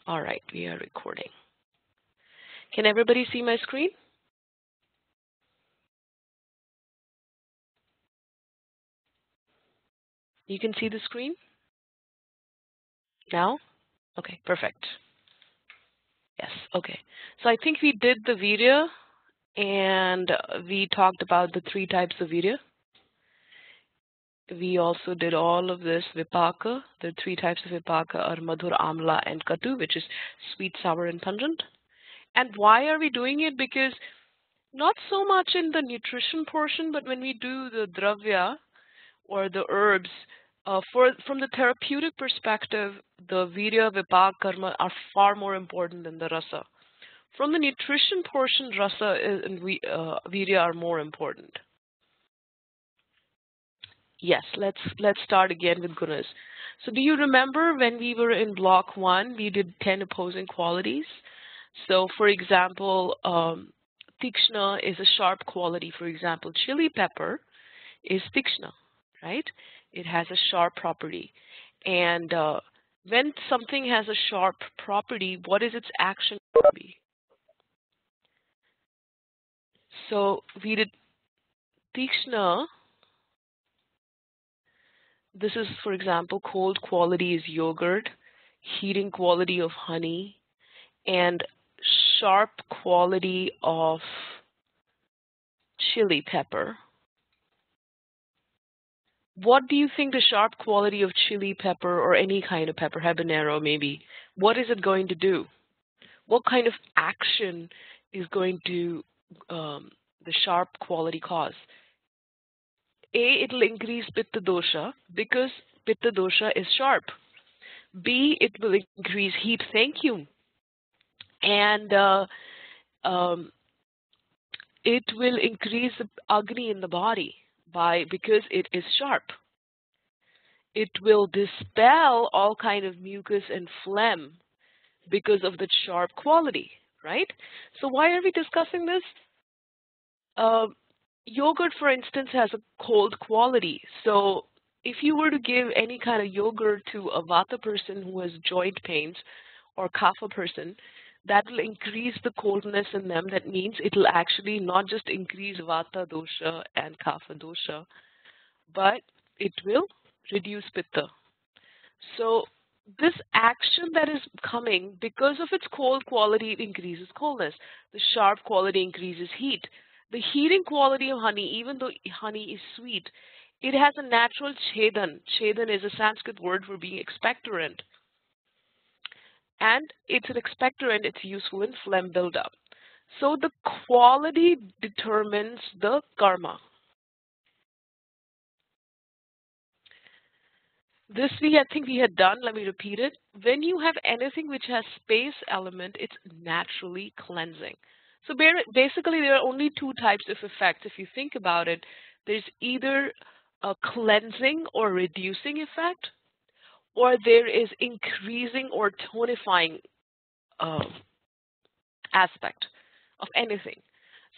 All right, we are recording. Can everybody see my screen? You can see the screen now? Okay, perfect. Yes, okay. So I think we did the video and we talked about the 3 types of video. We also did all of this vipaka. The 3 types of vipaka are madhur, amla, and katu, which is sweet, sour, and pungent. And why are we doing it? Because not so much in the nutrition portion, but when we do the dravya or the herbs, from the therapeutic perspective, the virya, vipak, karma are far more important than the rasa. From the nutrition portion, rasa and virya are more important. Yes, let's start again with gunas. So do you remember when we were in block 1, we did 10 opposing qualities? So for example, tikshna is a sharp quality. For example, chili pepper is tikshna, right? It has a sharp property. And when something has a sharp property, what is its action be? So we did tikshna. This is, for example, cold quality is yogurt, heating quality of honey, and sharp quality of chili pepper. What do you think the sharp quality of chili pepper or any kind of pepper, habanero maybe, what is it going to do? What kind of action is going to the sharp quality cause? A, it will increase pitta dosha because pitta dosha is sharp. B, it will increase heat. Thank you. And it will increase the agni in the body because it is sharp. It will dispel all kind of mucus and phlegm because of the sharp quality, right? So why are we discussing this? Yogurt, for instance, has a cold quality. So if you were to give any kind of yogurt to a vata person who has joint pains or kapha person, that will increase the coldness in them. That means it will actually not just increase vata dosha and kapha dosha, but it will reduce pitta. So this action that is coming, because of its cold quality, it increases coldness. The sharp quality increases heat. The heating quality of honey, even though honey is sweet, it has a natural chedan. Chedan is a Sanskrit word for being expectorant. And it's an expectorant, it's useful in phlegm buildup. So the quality determines the karma. This I think we had done, let me repeat it. When you have anything which has space element, it's naturally cleansing. So basically there are only 2 types of effects. If you think about it, there's either a cleansing or reducing effect, or there is increasing or tonifying aspect of anything.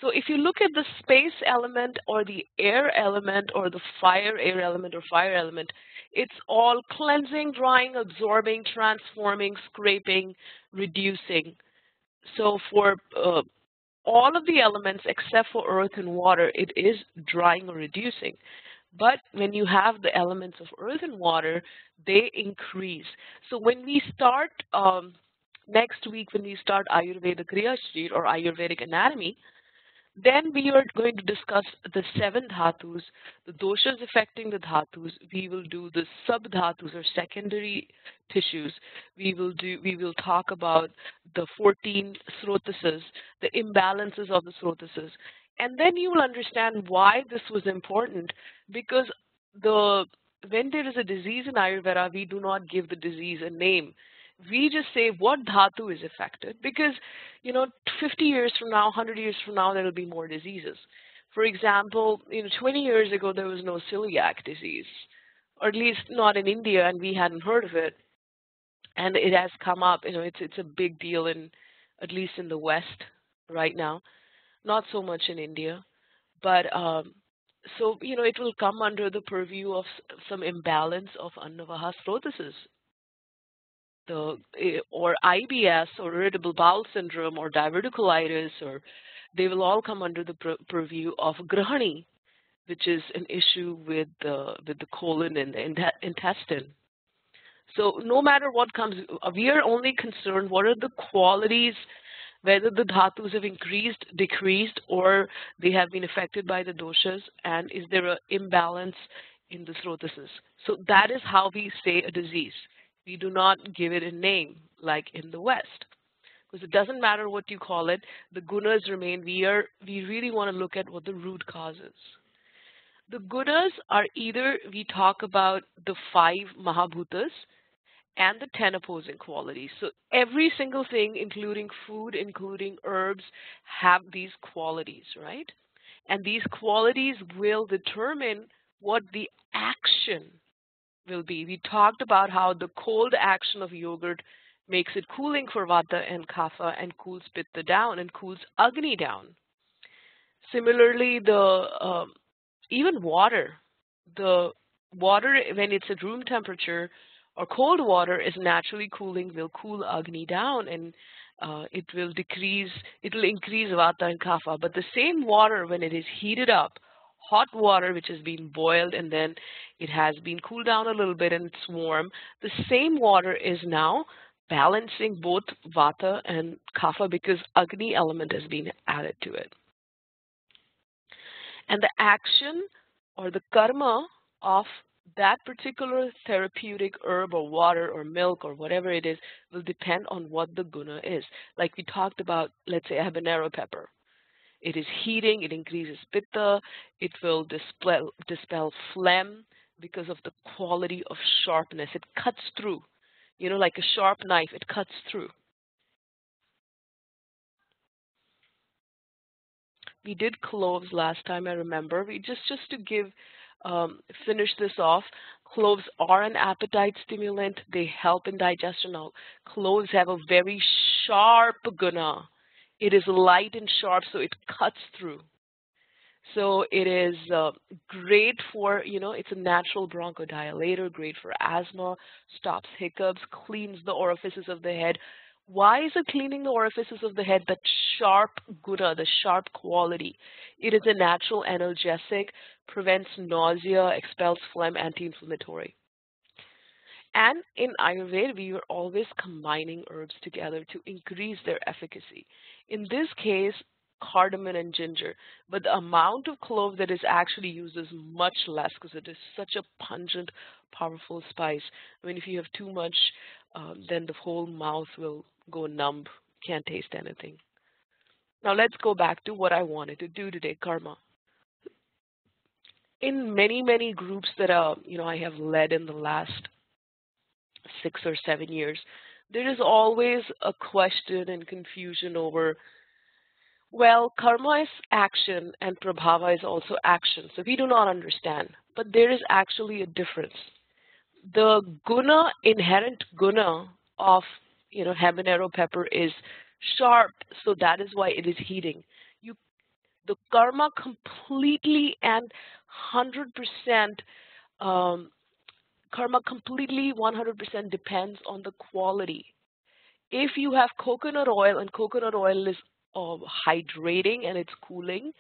So if you look at the space element or the air element or the air element or fire element, it's all cleansing, drying, absorbing, transforming, scraping, reducing. So for all of the elements except for earth and water, it is drying or reducing. But when you have the elements of earth and water, they increase. So when we start next week, when we start Ayurveda Kriya Sheet or Ayurvedic anatomy, then we are going to discuss the 7 dhatus, the doshas affecting the dhatus. We will do the sub-dhatus or secondary tissues. We will talk about the 14 srotasas, the imbalances of the srotasas. And then you will understand why this was important, because when there is a disease in Ayurveda, we do not give the disease a name. We just say what dhatu is affected, because 50 years from now, 100 years from now, there will be more diseases. For example, 20 years ago, there was no celiac disease, or at least not in India, and we hadn't heard of it. And it has come up. It's a big deal at least in the West right now, not so much in India, but so it will come under the purview of some imbalance of Annavaha srotasas. or IBS or irritable bowel syndrome or diverticulitis, or they will all come under the purview of grahani, which is an issue with the colon and the intestine. So no matter what comes, we are only concerned what are the qualities, whether the dhatus have increased, decreased, or they have been affected by the doshas, and is there an imbalance in the srotases. So that is how we say a disease. We do not give it a name like in the West, because it doesn't matter what you call it, the gunas remain. We really want to look at what the root cause is. The gunas are either we talk about the 5 mahabhutas and the 10 opposing qualities. So every single thing, including food, including herbs, have these qualities, right? And these qualities will determine what the action will be. We talked about how the cold action of yogurt makes it cooling for vata and kapha and cools pitta down and cools agni down. Similarly, even water, the water when it's at room temperature or cold water is naturally cooling, will cool agni down, and it will increase vata and kapha. But the same water, when it is heated up, hot water which has been boiled and then it has been cooled down a little bit and it's warm, the same water is now balancing both vata and kapha because agni element has been added to it. And the action or the karma of that particular therapeutic herb or water or milk or whatever it is will depend on what the guna is. Like we talked about, let's say habanero pepper. It is heating, it increases pitta, it will dispel phlegm because of the quality of sharpness. It cuts through, like a sharp knife, it cuts through. We did cloves last time, I remember. We just to finish this off. Cloves are an appetite stimulant. They help in digestion. Now, cloves have a very sharp guna. It is light and sharp, so it cuts through. So it is great for, it's a natural bronchodilator, great for asthma, stops hiccups, cleans the orifices of the head. Why is it cleaning the orifices of the head? That sharp guna, the sharp quality. It is a natural analgesic, prevents nausea, expels phlegm, anti-inflammatory. And in Ayurveda, we are always combining herbs together to increase their efficacy. In this case, cardamom and ginger, but the amount of clove that is actually used is much less because it is such a pungent, powerful spice. I mean, if you have too much, then the whole mouth will go numb, can't taste anything. Now let's go back to what I wanted to do today, karma. In many, many groups that I have led in the last 6 or 7 years, there is always a question and confusion over, well, karma is action and prabhava is also action. So we do not understand, but there is actually a difference. The guna, inherent guna of habanero pepper is sharp, so that is why it is heating. The karma completely and 100%, karma completely 100% depends on the quality. If you have coconut oil, and coconut oil is hydrating and it's cooling,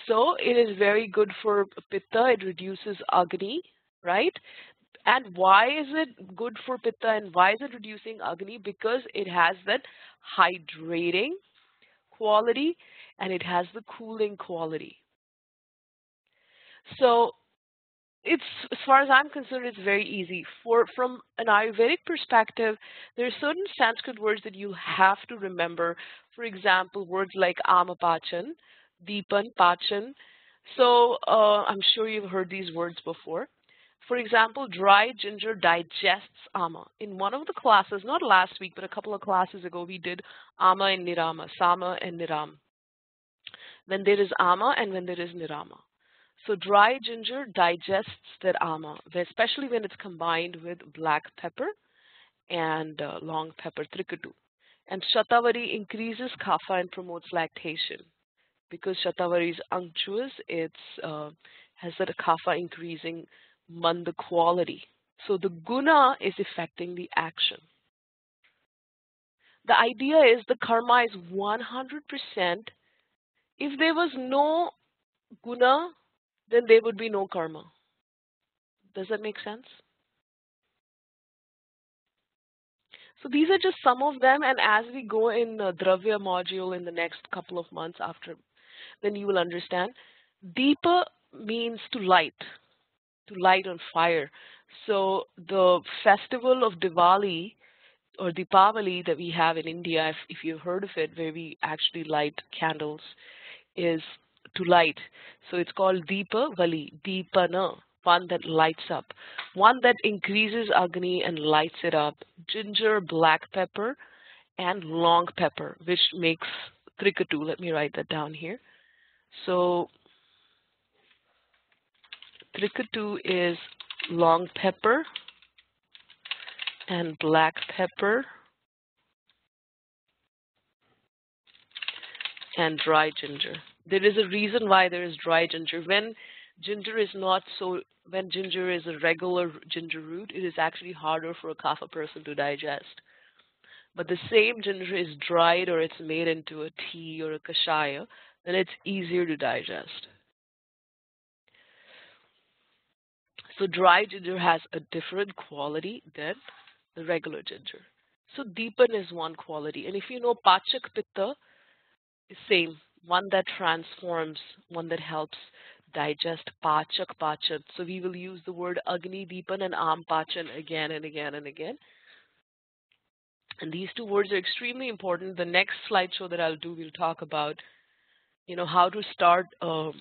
so it is very good for pitta, it reduces agni, right? And why is it good for pitta and why is it reducing agni? Because it has that hydrating quality and it has the cooling quality. So it's, as far as I'm concerned, it's very easy. From an Ayurvedic perspective, there are certain Sanskrit words that you have to remember. For example, words like amapachan, deepan, pachan. So I'm sure you've heard these words before. For example, dry ginger digests ama. In one of the classes, not last week, but a couple of classes ago, we did ama and nirama, sama and niram. When there is ama and when there is nirama. So dry ginger digests that ama, especially when it's combined with black pepper and long pepper, trikatu. And shatavari increases kapha and promotes lactation. Because shatavari is unctuous, it has that kapha increasing manda quality. So the guna is affecting the action. The idea is the karma is 100%. If there was no guna, then there would be no karma. Does that make sense? So these are just some of them, and as we go in Dravya module in the next couple of months after, then you will understand. Deepa means to light on fire. So the festival of Diwali or Deepavali that we have in India, if you've heard of it, where we actually light candles, is to light. So it's called Deepavali, Deepana, one that lights up, one that increases Agni and lights it up. Ginger, black pepper, and long pepper, which makes Trikatu. Let me write that down here. So Trikatu is long pepper and black pepper and dry ginger. There is a reason why there is dry ginger. When ginger is a regular ginger root, it is actually harder for a kapha person to digest. But the same ginger is dried or it's made into a tea or a kashaya, then it's easier to digest. So dry ginger has a different quality than the regular ginger. So deepan is one quality. And if you know pachak pitta, same, one that transforms, one that helps digest, pachak, pachan. So we will use the word agni deepan and am pachan again and again and again. And these two words are extremely important. The next slideshow that I'll do, we'll talk about, how to start a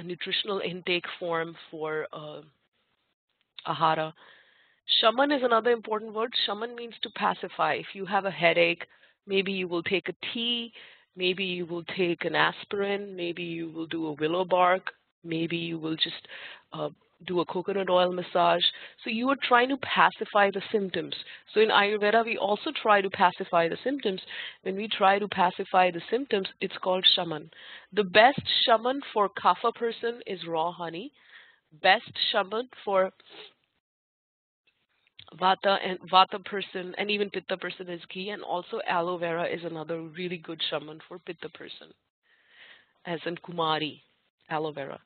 nutritional intake form for ahara. Shaman is another important word. Shaman means to pacify. If you have a headache, maybe you will take a tea, maybe you will take an aspirin, maybe you will do a willow bark, maybe you will just do a coconut oil massage. So you are trying to pacify the symptoms. So in Ayurveda, we also try to pacify the symptoms. When we try to pacify the symptoms, it's called shaman. The best shaman for kapha person is raw honey. Best shaman for Vata person and even Pitta person is ghee, and also aloe vera is another really good shaman for Pitta person, as in Kumari, aloe vera.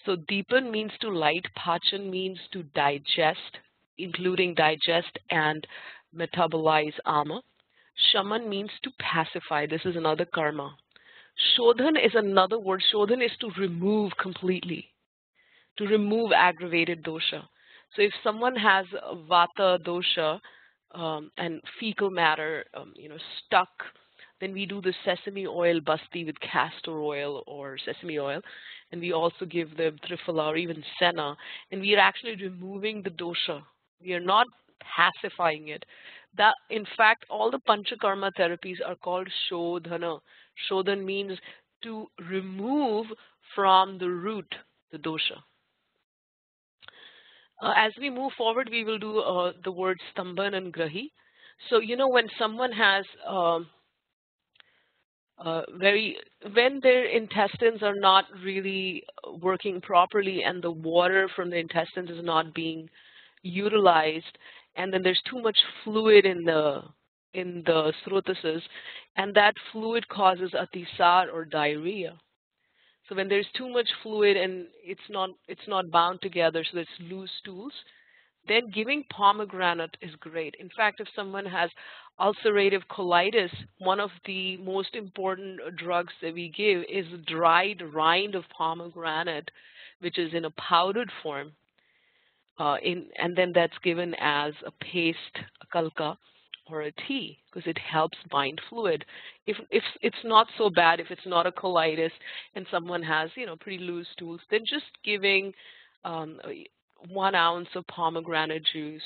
So Deepan means to light, Pachan means to digest, including digest and metabolize ama. Shaman means to pacify. This is another karma. Shodhan is another word. Shodhan is to remove completely, to remove aggravated dosha. So if someone has vata dosha and fecal matter, stuck, then we do the sesame oil basti with castor oil or sesame oil, and we also give them triphala or even senna, and we are actually removing the dosha. We are not pacifying it. That, in fact, all the panchakarma therapies are called shodhana. Shodhan means to remove from the root the dosha. As we move forward, we will do the words stamban and grahi. So, when someone has when their intestines are not really working properly and the water from the intestines is not being utilized, and then there's too much fluid in the srotases, and that fluid causes atisar or diarrhea. So when there's too much fluid and it's not bound together, so it's loose stools, then giving pomegranate is great. In fact, if someone has ulcerative colitis, one of the most important drugs that we give is dried rind of pomegranate, which is in a powdered form, and then that's given as a paste, a kalka, or a tea, because it helps bind fluid. If it's not so bad, if it's not a colitis and someone has pretty loose stools, then just giving 1 ounce of pomegranate juice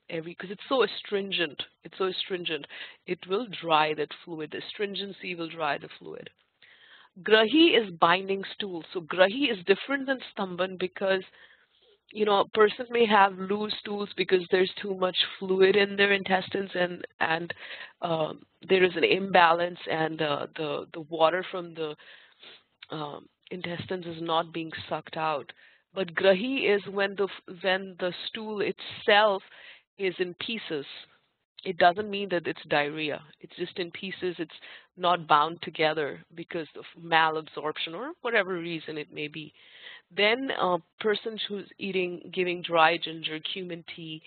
because it's so astringent. It's so astringent. It will dry that fluid. The astringency will dry the fluid. Grahi is binding stool. So grahi is different than stamban because a person may have loose stools because there's too much fluid in their intestines, and there is an imbalance, and the water from the intestines is not being sucked out. But grahi is when the stool itself is in pieces. It doesn't mean that it's diarrhea. It's just in pieces. It's not bound together because of malabsorption or whatever reason it may be. Then a person who's giving dry ginger, cumin tea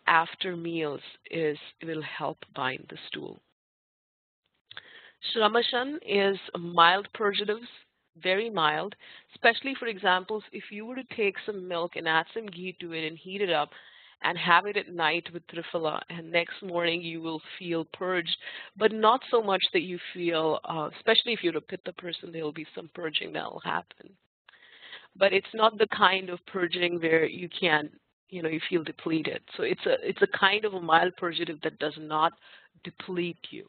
after meals will help bind the stool. Shramashan is mild purgatives, very mild, especially for examples, if you were to take some milk and add some ghee to it and heat it up and have it at night with triphala, and next morning you will feel purged, but not so much that you feel, especially if you're a pitta person, there will be some purging that will happen. But it's not the kind of purging where you can, you feel depleted. So it's a kind of a mild purgative that does not deplete you.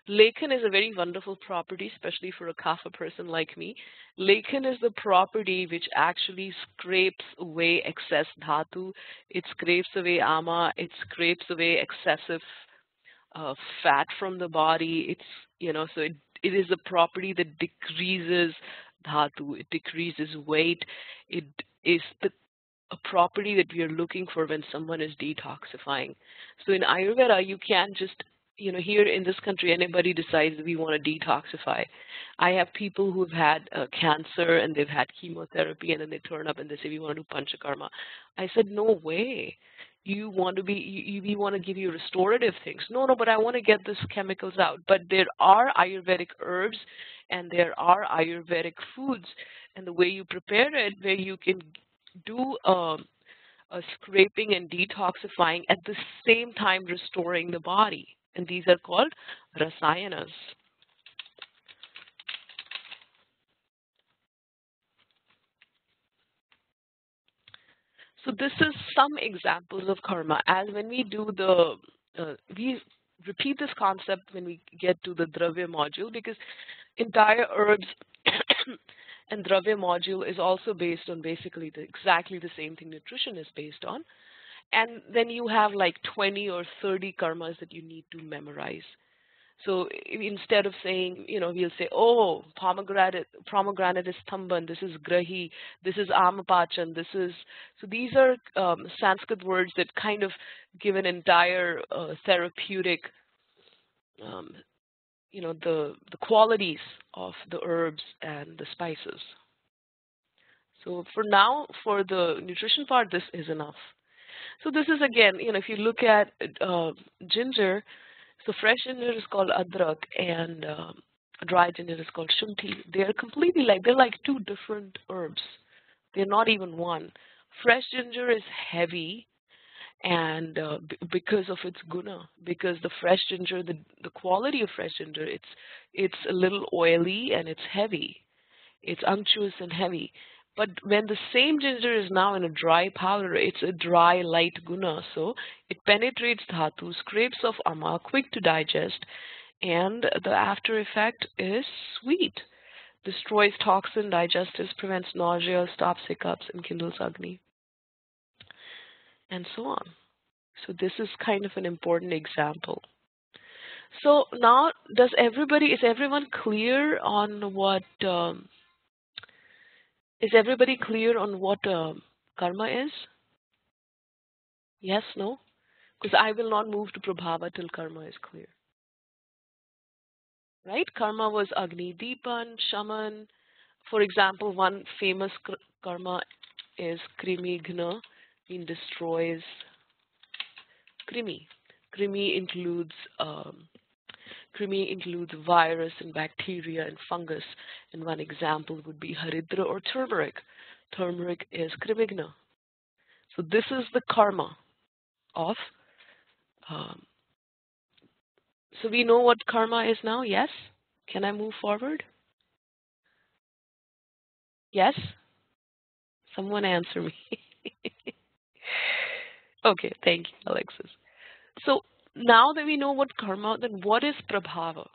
Lechan is a very wonderful property, especially for a kapha person like me. Lechan is the property which actually scrapes away excess dhatu. It scrapes away ama. It scrapes away excessive fat from the body. So it is a property that decreases dhatu. It decreases weight. It is a property that we are looking for when someone is detoxifying. So in Ayurveda, you can't just here in this country, anybody decides we want to detoxify. I have people who've had cancer and they've had chemotherapy, and then they turn up and they say, we want to do panchakarma. I said, no way. We want to give you restorative things. No, but I want to get these chemicals out. But there are Ayurvedic herbs and there are Ayurvedic foods, and the way you prepare it, where you can do a scraping and detoxifying at the same time restoring the body. And these are called rasayanas. So this is some examples of karma. As when we do we repeat this concept when we get to the dravya module, because entire herbs and dravya module is also based on basically exactly the same thing nutrition is based on. And then you have like 20 or 30 karmas that you need to memorize. So instead of saying, we'll say, oh, pomegranate is thamban, this is grahi, this is amapachan, so these are Sanskrit words that kind of give an entire therapeutic, the qualities of the herbs and the spices. So for now, for the nutrition part, this is enough. So this is again, if you look at ginger, so fresh ginger is called adrak and dry ginger is called shunthi. They're completely they're like two different herbs. They're not even one. Fresh ginger is heavy, and because of its guna, because the fresh ginger, the quality of fresh ginger, it's a little oily and it's heavy. It's unctuous and heavy. But when the same ginger is now in a dry powder, it's a dry, light guna. So it penetrates dhatu, scrapes off ama, quick to digest, and the after effect is sweet. Destroys toxin, digestives, prevents nausea, stops hiccups, and kindles agni, and so on. So this is kind of an important example. So now, is everyone clear on what? Is everybody clear on what karma is? Yes, no? Because I will not move to Prabhava till karma is clear. Right? Karma was Agni Deepan, Shaman. For example, one famous karma is Krimi Gna, means destroys Krimi. Krimi includes virus and bacteria and fungus, and one example would be haridra or turmeric. Turmeric is krimigna. So this is the karma of, so we know what karma is now, yes? Can I move forward? Yes? Someone answer me. Okay, thank you, Alexis. So now that we know what karma, then what is prabhava?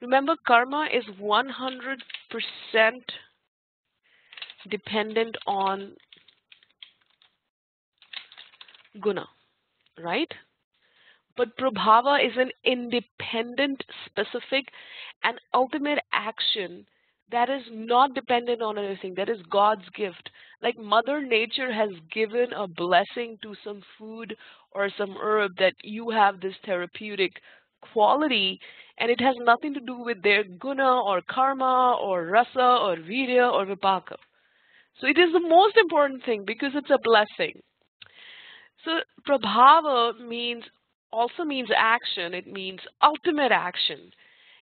Remember, karma is 100% dependent on guna, right? But prabhava is an independent, specific, and ultimate action That is not dependent on anything. That is God's gift. Like Mother Nature has given a blessing to some food or some herb that you have this therapeutic quality, and it has nothing to do with their guna or karma or rasa or virya or vipaka. So it is the most important thing because it's a blessing. So prabhava also means action. It means ultimate action.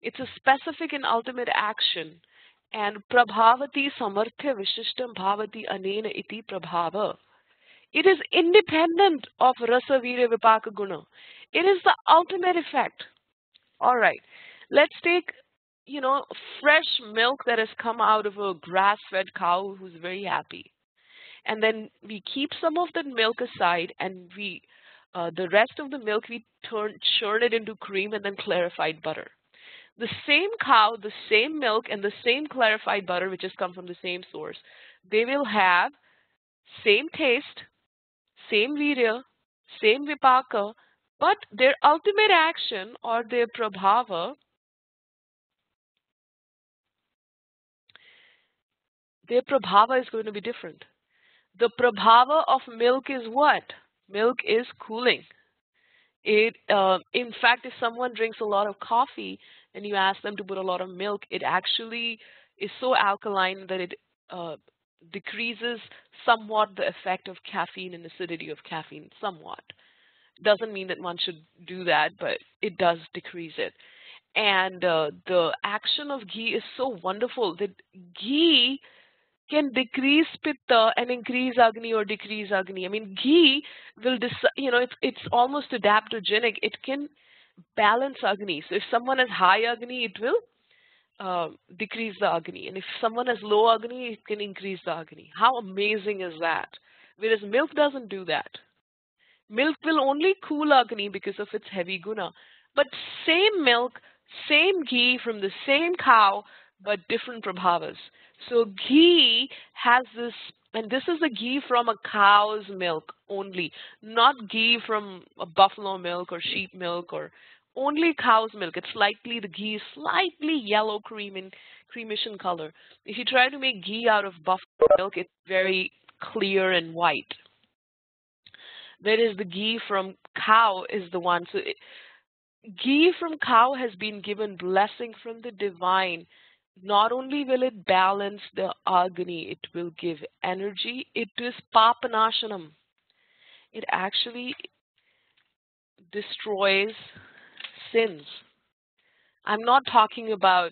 It's a specific and ultimate action. And prabhavati samarthya vishishtam bhavati anena iti prabhava. It is independent of rasa virya vipaka guna. It is the ultimate effect. All right. Let's take, fresh milk that has come out of a grass-fed cow who's very happy. And then we keep some of that milk aside, and the rest of the milk we churn it into cream and then clarified butter. The same cow, the same milk, and the same clarified butter, which has come from the same source, they will have same taste, same virya, same vipaka, but their ultimate action or their prabhava, is going to be different. The prabhava of milk is what? Milk is cooling. In fact, if someone drinks a lot of coffee and you ask them to put a lot of milk, it actually is so alkaline that it decreases somewhat the effect of caffeine and acidity of caffeine, somewhat. Doesn't mean that one should do that, but it does decrease it. And the action of ghee is so wonderful that ghee can decrease pitta and increase agni or decrease agni. I mean, ghee will, it's almost adaptogenic. It can balance agni. So if someone has high agni, it will decrease the agni. And if someone has low agni, it can increase the agni. How amazing is that? Whereas milk doesn't do that. Milk will only cool agni because of its heavy guna. But same milk, same ghee from the same cow, but different prabhavas. So ghee has this, and this is the ghee from a cow's milk only, not ghee from a buffalo milk or sheep milk or only cow's milk. It's the ghee is slightly yellow creamish in color. If you try to make ghee out of buffalo milk, it's very clear and white. Whereas the ghee from cow is the one. So ghee from cow has been given blessing from the divine. Not only will it balance the agni, it will give energy. It is papanashanam. It actually destroys sins. I'm not talking about,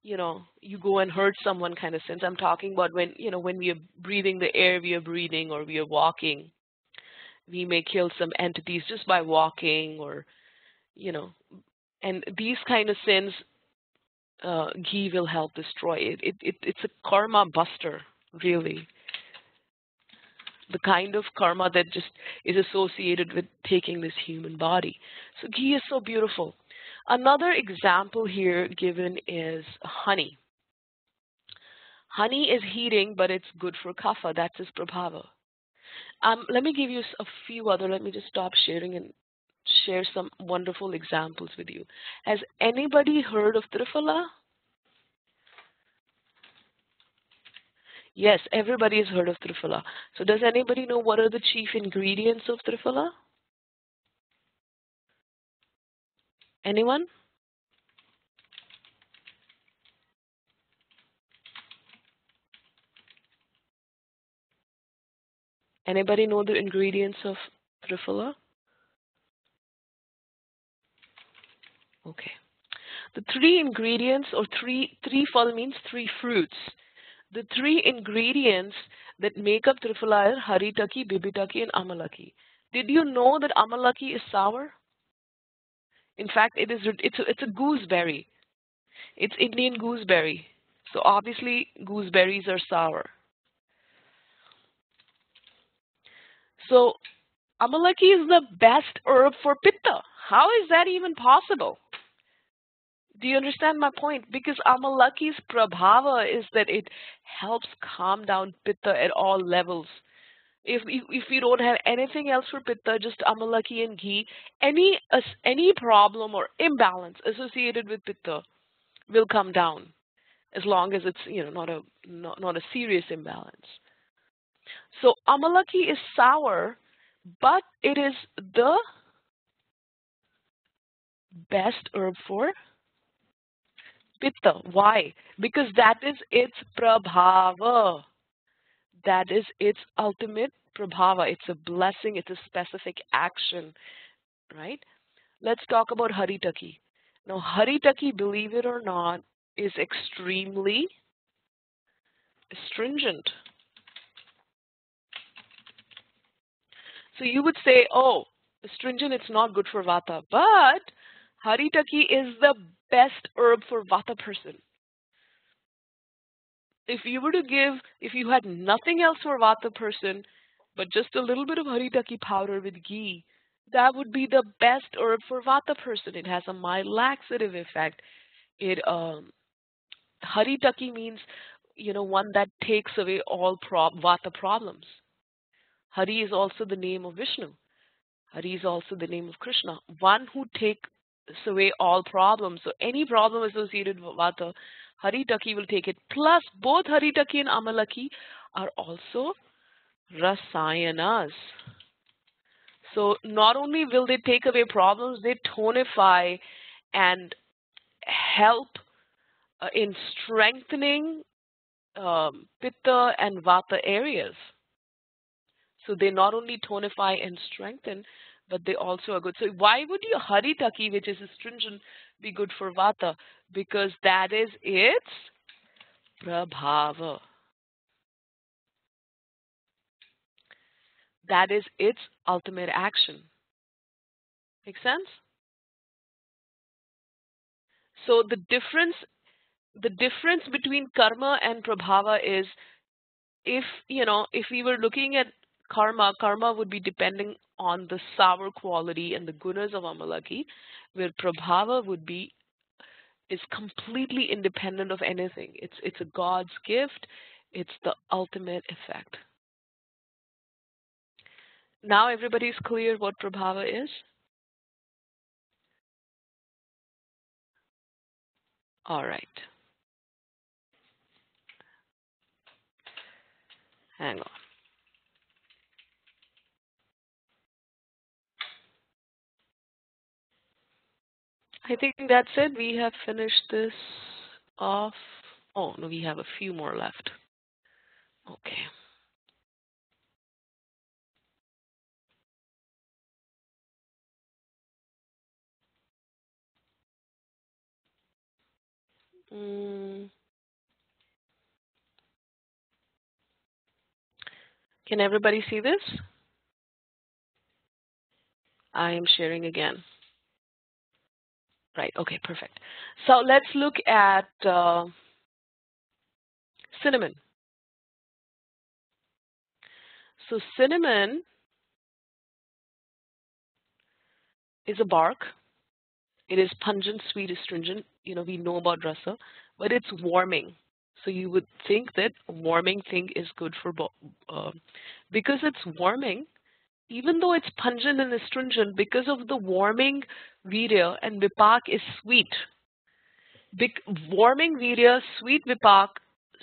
you go and hurt someone kind of sins. I'm talking about when we are breathing the air we are breathing or we are walking. We may kill some entities just by walking or, and these kind of sins, ghee will help destroy it. It's a karma buster, really. The kind of karma that just is associated with taking this human body. So ghee is so beautiful. Another example here given is honey. Honey is heating, but it's good for kapha. That's its prabhava. Let me give you a few other. Let me just stop sharing and share some wonderful examples with you. Has anybody heard of Triphala? Yes, everybody has heard of Triphala. So does anybody know what are the chief ingredients of Triphala? Anyone? Anybody know the ingredients of Triphala? Okay. The three ingredients, or three phala means three fruits. The three ingredients that make up Triphala are Haritaki, Bibitaki, and Amalaki. Did you know that Amalaki is sour? In fact, it's a gooseberry. It's Indian gooseberry. So obviously, gooseberries are sour. So Amalaki is the best herb for Pitta. How is that even possible? Do you understand my point? Because Amalaki's prabhava is that it helps calm down Pitta at all levels. If you don't have anything else for Pitta, just Amalaki and ghee, any problem or imbalance associated with Pitta will come down. as long as it's, not a serious imbalance. So amalaki is sour, but it is the best herb for pitta. Why? Because that is its prabhava. That is its ultimate prabhava. It's a blessing. It's a specific action, right? Let's talk about haritaki. Now, haritaki, believe it or not, is extremely astringent. So you would say, oh, astringent, it's not good for vata. But haritaki is the best herb for vata person. If you had nothing else for vata person, but just a little bit of haritaki powder with ghee, that would be the best herb for vata person. It has a mild laxative effect. Haritaki means, one that takes away all vata problems. Hari is also the name of Vishnu. Hari is also the name of Krishna. One who takes away all problems. So any problem associated with vata, haritaki will take it. Plus, both haritaki and amalaki are also rasayanas. So not only will they take away problems, they tonify and help in strengthening pitta and vata areas. So they not only tonify and strengthen, but they also are good. So why would your haritaki, which is astringent, be good for vata? Because that is its prabhava. That is its ultimate action. Make sense? So the difference between karma and prabhava is, if we were looking at karma would be depending on the sour quality and the gunas of amalaki, where prabhava is completely independent of anything. It's a God's gift. It's the ultimate effect. Now everybody's clear what prabhava is? All right. Hang on. I think that's it. We have finished this off. Oh, no, we have a few more left. Okay. Can everybody see this? I am sharing again. Right, okay, perfect. So let's look at cinnamon. So cinnamon is a bark. It is pungent, sweet, astringent. We know about rasa, but it's warming. So you would think that a warming thing is good for because it's warming, even though it's pungent and astringent, because of the warming virya, and vipak is sweet. Warming virya, sweet vipak,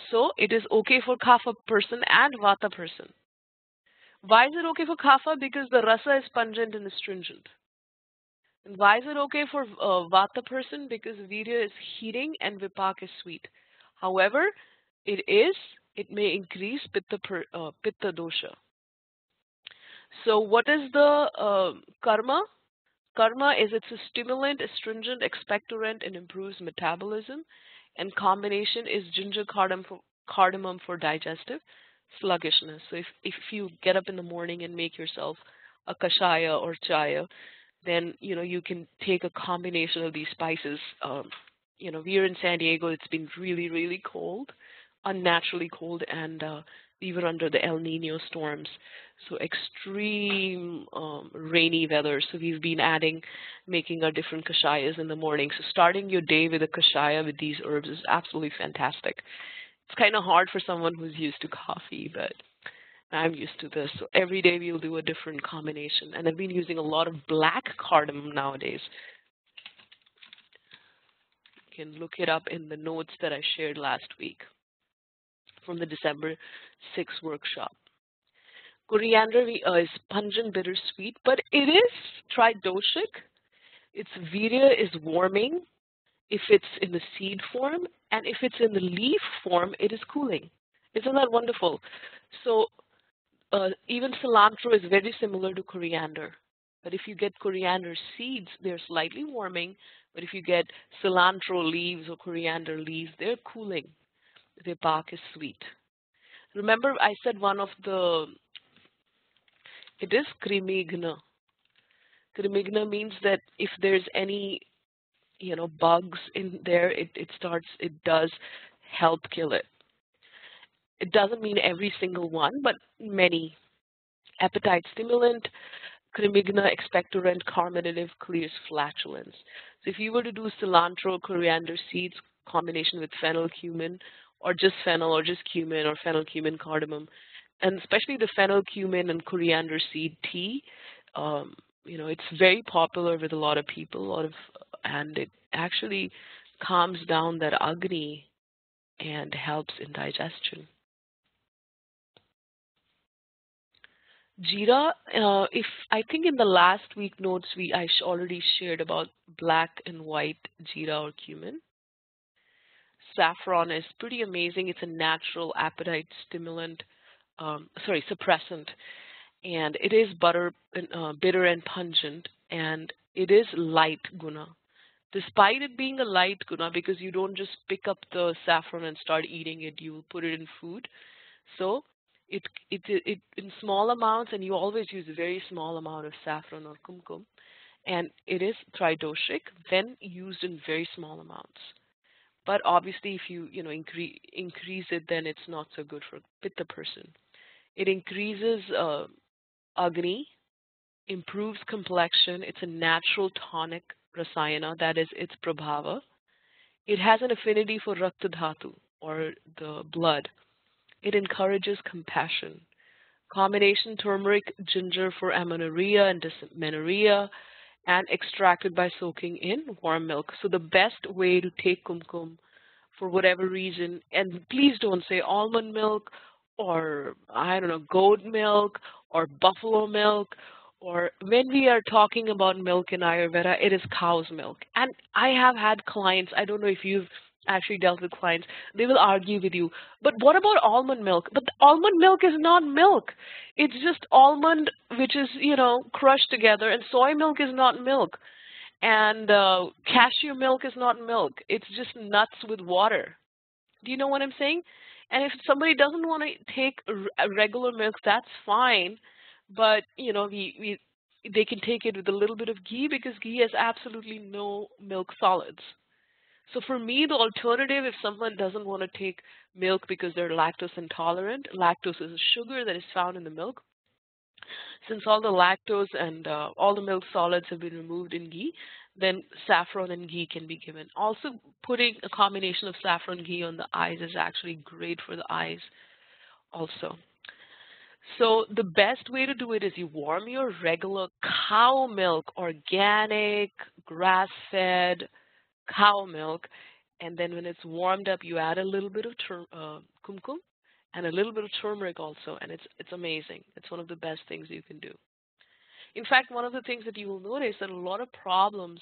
so it is okay for kapha person and vata person. Why is it okay for kapha? Because the rasa is pungent and astringent. And why is it okay for vata person? Because virya is heating and vipak is sweet. However, it may increase pitta dosha. So what is the karma? Karma is it's a stimulant, astringent, expectorant, and improves metabolism. And combination is ginger cardamom for digestive sluggishness. So if you get up in the morning and make yourself a kashaya or chaya, then you can take a combination of these spices. Here in San Diego, it's been really, really cold, unnaturally cold, and we were under the El Nino storms, so extreme rainy weather. So we've been making our different kashayas in the morning. So starting your day with a kashaya with these herbs is absolutely fantastic. It's kind of hard for someone who's used to coffee, but I'm used to this. So every day we'll do a different combination. And I've been using a lot of black cardamom nowadays. can look it up in the notes that I shared last week from the December 6th workshop. Coriander is pungent, bittersweet, but it is tridoshic. Its virya is warming if it's in the seed form, and if it's in the leaf form, it is cooling. Isn't that wonderful? So even cilantro is very similar to coriander. But if you get coriander seeds, they're slightly warming. But if you get cilantro leaves or coriander leaves, they're cooling. Their bark is sweet. Remember, I said it is crimigna. Crimigna means that if there's any, bugs in there, it does help kill it. It doesn't mean every single one, but many. Appetite stimulant, crimigna expectorant, carminative, clears flatulence. So if you were to do cilantro, coriander seeds combination with fennel, cumin, or just fennel, or just cumin, or fennel, cumin, cardamom, and especially the fennel, cumin, and coriander seed tea, it's very popular with a lot of people, and it actually calms down that agni and helps in digestion. Jeera, I think in the last week notes I already shared about black and white jeera or cumin. Saffron is pretty amazing. It's a natural appetite stimulant, suppressant, and it is bitter and pungent, and it is light guna. Despite it being a light guna, because you don't just pick up the saffron and start eating it, you will put it in food. So it in small amounts, and you always use a very small amount of saffron or kumkum, and it is tridoshic when used in very small amounts. But obviously, if you increase it, then it's not so good for pitta person. It increases agni, improves complexion. It's a natural tonic rasayana, that is its prabhava. It has an affinity for rakta dhatu, or the blood. It encourages compassion. Combination turmeric, ginger for amenorrhea and dysmenorrhea, and extracted by soaking in warm milk. So the best way to take kumkum, for whatever reason, and please don't say almond milk or, I don't know, goat milk or buffalo milk, or when we are talking about milk in Ayurveda, it is cow's milk. And I have had clients, I don't know if you've actually dealt with clients, they will argue with you, but what about almond milk? But almond milk is not milk. It's just almond, which is, crushed together, and soy milk is not milk. And cashew milk is not milk. It's just nuts with water. Do you know what I'm saying? And if somebody doesn't want to take a regular milk, that's fine. But, they can take it with a little bit of ghee, because ghee has absolutely no milk solids. So for me, the alternative, if someone doesn't want to take milk because they're lactose intolerant, lactose is a sugar that is found in the milk. Since all the lactose and all the milk solids have been removed in ghee, then saffron and ghee can be given. Also, putting a combination of saffron ghee on the eyes is actually great for the eyes also. So the best way to do it is you warm your regular cow milk, organic, grass-fed cow milk, and then when it's warmed up, you add a little bit of kumkum and a little bit of turmeric also, and it's amazing. It's one of the best things you can do. In fact, one of the things that you will notice that a lot of problems,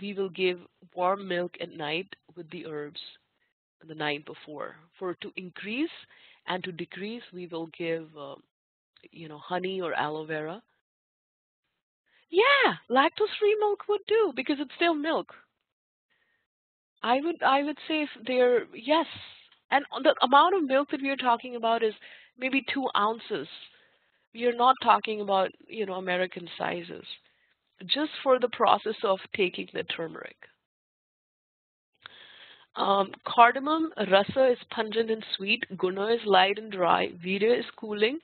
we will give warm milk at night with the herbs the night before. To increase and to decrease, we will give, honey or aloe vera. Yeah, lactose-free milk would do, because it's still milk. I would say if they're, yes. And the amount of milk that we are talking about is maybe 2 ounces. We are not talking about, American sizes, just for the process of taking the turmeric. Cardamom, rasa is pungent and sweet, guna is light and dry, virya is cooling,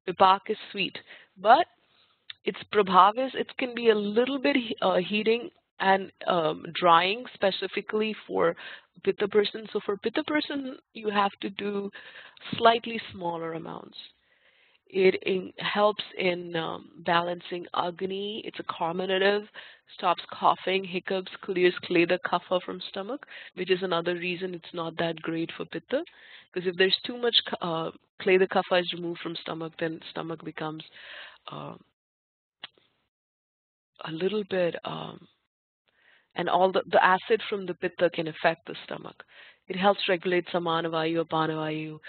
vipak is sweet. But its prabhav it can be a little bit heating and drying, specifically for pitta person. So for pitta person, you have to do slightly smaller amounts. It helps in balancing Agni. It's a carminative, stops coughing, hiccups, clears Kleda kapha from stomach, which is another reason it's not that great for Pitta. Because if there's too much Kleda kapha is removed from stomach, then stomach becomes uh, a little bit and all the acid from the pitta can affect the stomach. It helps regulate samanavayu, apanavayu,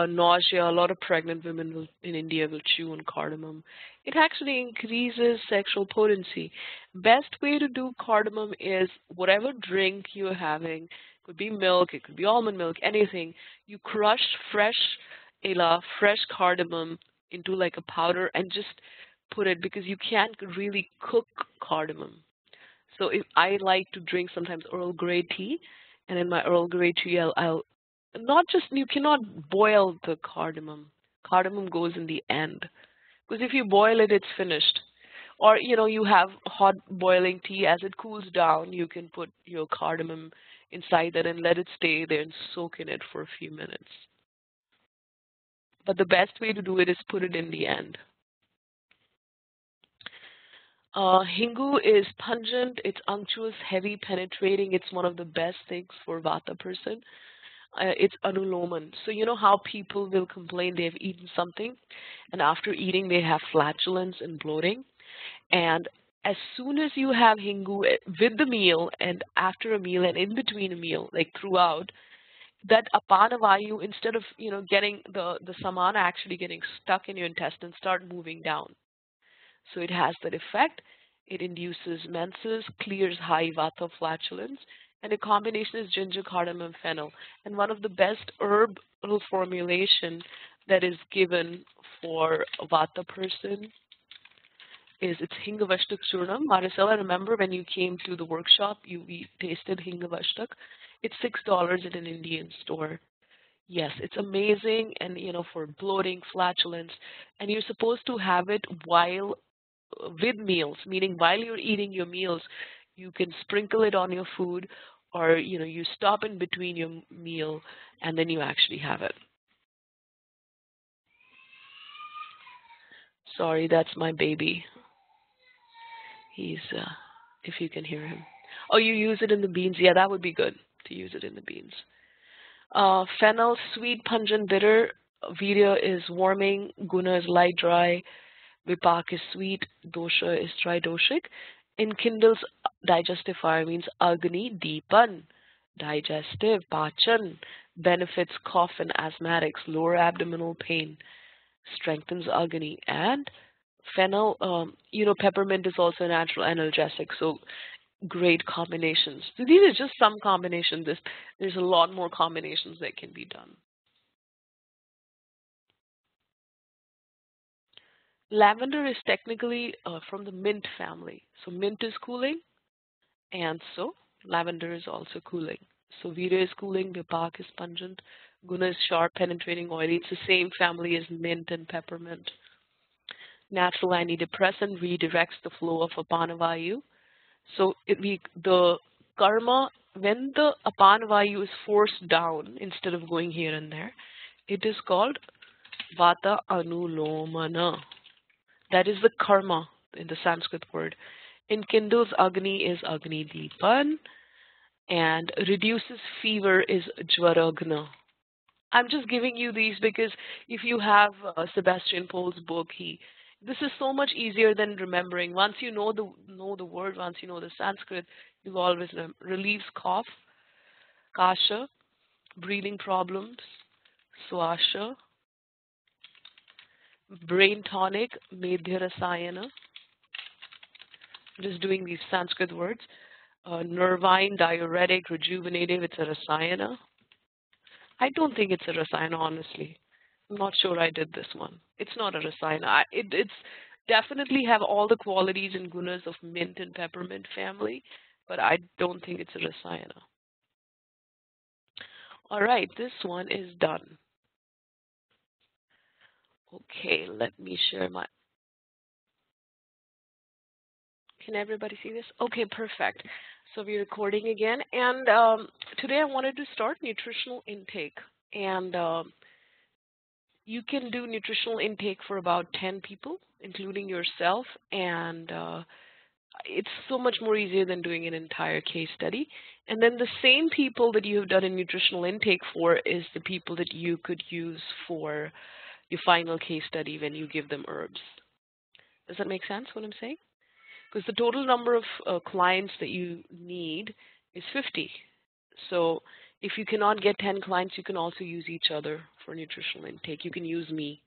nausea. A lot of pregnant women in India will chew on cardamom. It actually increases sexual potency. Best way to do cardamom is whatever drink you're having, could be milk, it could be almond milk, anything. You crush fresh ela, fresh cardamom into like a powder and just put it because you can't really cook cardamom. So if I like to drink sometimes Earl Grey tea, and in my Earl Grey tea, I'll not just, you cannot boil the cardamom. Cardamom goes in the end. Because if you boil it, it's finished. Or, you know, you have hot boiling tea. As it cools down, you can put your cardamom inside that and let it stay there and soak in it for a few minutes. But the best way to do it is put it in the end. Hingu is pungent, it's unctuous, heavy, penetrating. It's one of the best things for Vata person. It's anuloman. So you know how people will complain they have eaten something and after eating they have flatulence and bloating. And as soon as you have Hingu with the meal and after a meal and in between a meal, like throughout, that apanavayu, instead of, you know, getting the samana actually getting stuck in your intestines, start moving down. So it has that effect. It induces menses, clears high vata flatulence, and the combination is ginger, cardamom, fennel. And one of the best herbal formulation that is given for a vata person is it's Hingavashtak Churnam. Maricela, remember when you came to the workshop, we tasted Hingavashtak. It's $6 in an Indian store. Yes, it's amazing, and you know, for bloating, flatulence, and you're supposed to have it while with meals, meaning while you're eating your meals, you can sprinkle it on your food, or you know, you stop in between your meal and then you actually have it. Sorry, that's my baby. He's, if you can hear him. Oh, you use it in the beans? Yeah, that would be good to use it in the beans. Fennel, sweet, pungent, bitter. Virya is warming. Guna is light, dry. Vipak is sweet, dosha is tridoshic. Enkindles digestive fire means Agni, Deepan, digestive, Pachan, benefits cough and asthmatics, lower abdominal pain, strengthens Agni. And fennel, you know, peppermint is also a natural analgesic, so great combinations. So these are just some combinations. There's a lot more combinations that can be done. Lavender is technically from the mint family. So mint is cooling, and so lavender is also cooling. So Vira is cooling, Vipak is pungent, Guna is sharp, penetrating, oily. It's the same family as mint and peppermint. Natural antidepressant redirects the flow of apanavayu. So the karma, when the apanavayu is forced down instead of going here and there, it is called vata anulomana. That is the karma in the Sanskrit word. Enkindles Agni is Agni Deepan, and reduces fever is Jwaragna. I'm just giving you these because if you have Sebastian Pohl's book, this is so much easier than remembering. Once you know the word, once you know the Sanskrit, you'll always remember. Relieves cough, kasha, breathing problems, swasha, brain tonic, medhyarasayana. Just doing these Sanskrit words. Nervine, diuretic, rejuvenative, it's a rasayana. I don't think it's a rasayana, honestly. I'm not sure I did this one. It's not a rasayana. It's definitely have all the qualities and gunas of mint and peppermint family, but I don't think it's a rasayana. All right, this one is done. Okay, let me share my... Can everybody see this? Okay, perfect. So we're recording again, and today I wanted to start nutritional intake. And You can do nutritional intake for about 10 people, including yourself, and it's so much more easier than doing an entire case study. And then the same people that you have done a nutritional intake for is the people that you could use for your final case study when you give them herbs. Does that make sense, what I'm saying? Because the total number of clients that you need is 50. So if you cannot get 10 clients, you can also use each other for nutritional intake. You can use me,